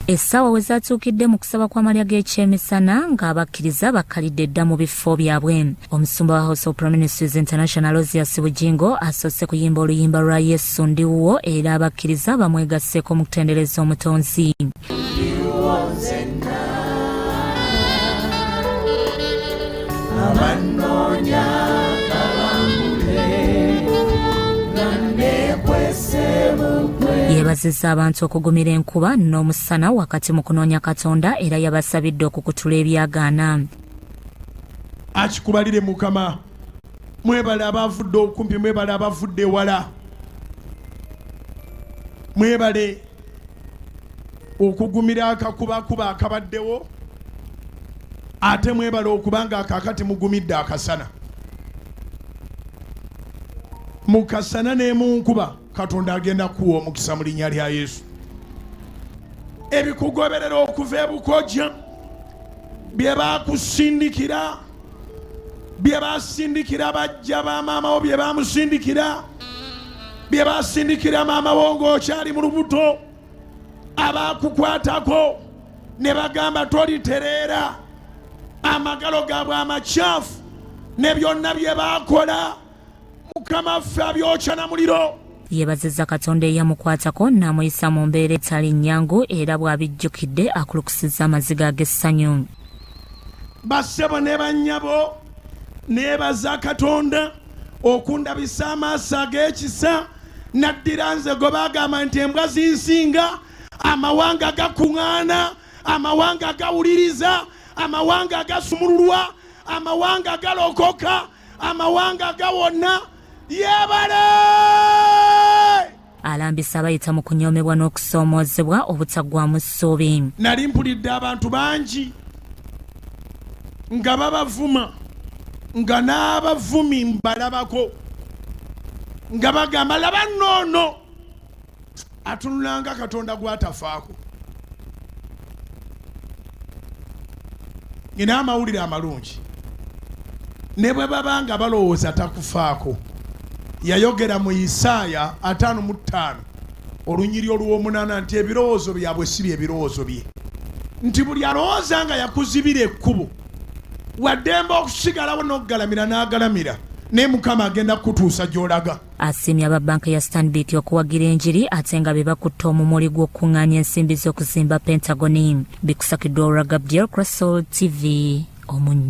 Essaawa we zaatuukidde mu kusaba kw'amalya g'ekyemisana ng'abakkiriza bakkalidde dda mu bifo byabwe. Omusumba wa House of Prime Ministers International Bujjingo asoose kuyimba oluyimba lwa Yesu ndiwuwo era abakkiriza bamwegasseeko mu kutendereza omutonzi. Yeebazizza abantu okugumira enkuba n'omusana wakati mu kunoonya Katonda era yabasabidde okukutula ebyagaana. Akikubalire Mukama, mwebale abavudde okumpi, mwebale abavudde ewala, mwebale okugumira akakubakuba akabaddewo, ate mwebale okubanga akakati mugumidde akasana. Mukasana ne mu nkuba Katonda agenda kuwa omukisa mu linnya lya Yesu. Ebikugoberera okuva ebukojja bye bakusindikira, bye basindikira bajja ba maama wo, bye bamusindikira, bye basindikira maama wo ng'okyali mu lubuto, abakukwatako ne bagamba tolitereera, amagalo gaabwe amakyafu ne byonna bye bakola Mukama ffe abyokya na muliro. Yeebazizza Katonda eyamukwatako n'amuyisa mu mbeera etali nnyangu era bw'abijjukidde akulukusizza amaziga ag'essanyu. Bassebo ne bannyabo neebaza Katonda okundabisa amaaso ag'ekisa, naddira nze gwe baagamba nti embwa zinsinga, amawanga gakuŋŋaana, amawanga gawuliriza, amawanga gasumululwa, amawanga galokoka, amawanga gawonna. Yebale! Alambisa abayita mu kunyoomebwa n'okusoomoozebwa obutaggwaamu ssuubi. Nali mpulidde abantu bangi nga babavuma, nga n'abavumi mbalabako, nga bagamba laba nnoono atunulanga Katonda gw'atafaako. Nina amawulire amalungi, ne bwe babanga balowooza takufaako. Yayogera mu Isaaya 55 olunyiri olw'omunaana nti ebirowoozo byabwe si bye birowoozo bye, nti buli alowooza nga yakuzibira ekkubo waddemba okusigalawo n'okugalamira n'agalamira, naye Mukama agenda kutuusa gy'olaga. Asiimye aba banka ya Stanbic okuwagira enjiri ate nga be bakutte omumuli gw'okuŋŋaanya ensimbi z'okuzimba Pentagoni. Bikusakiddwa olwa Gabriel Crystal TV Omunnyo.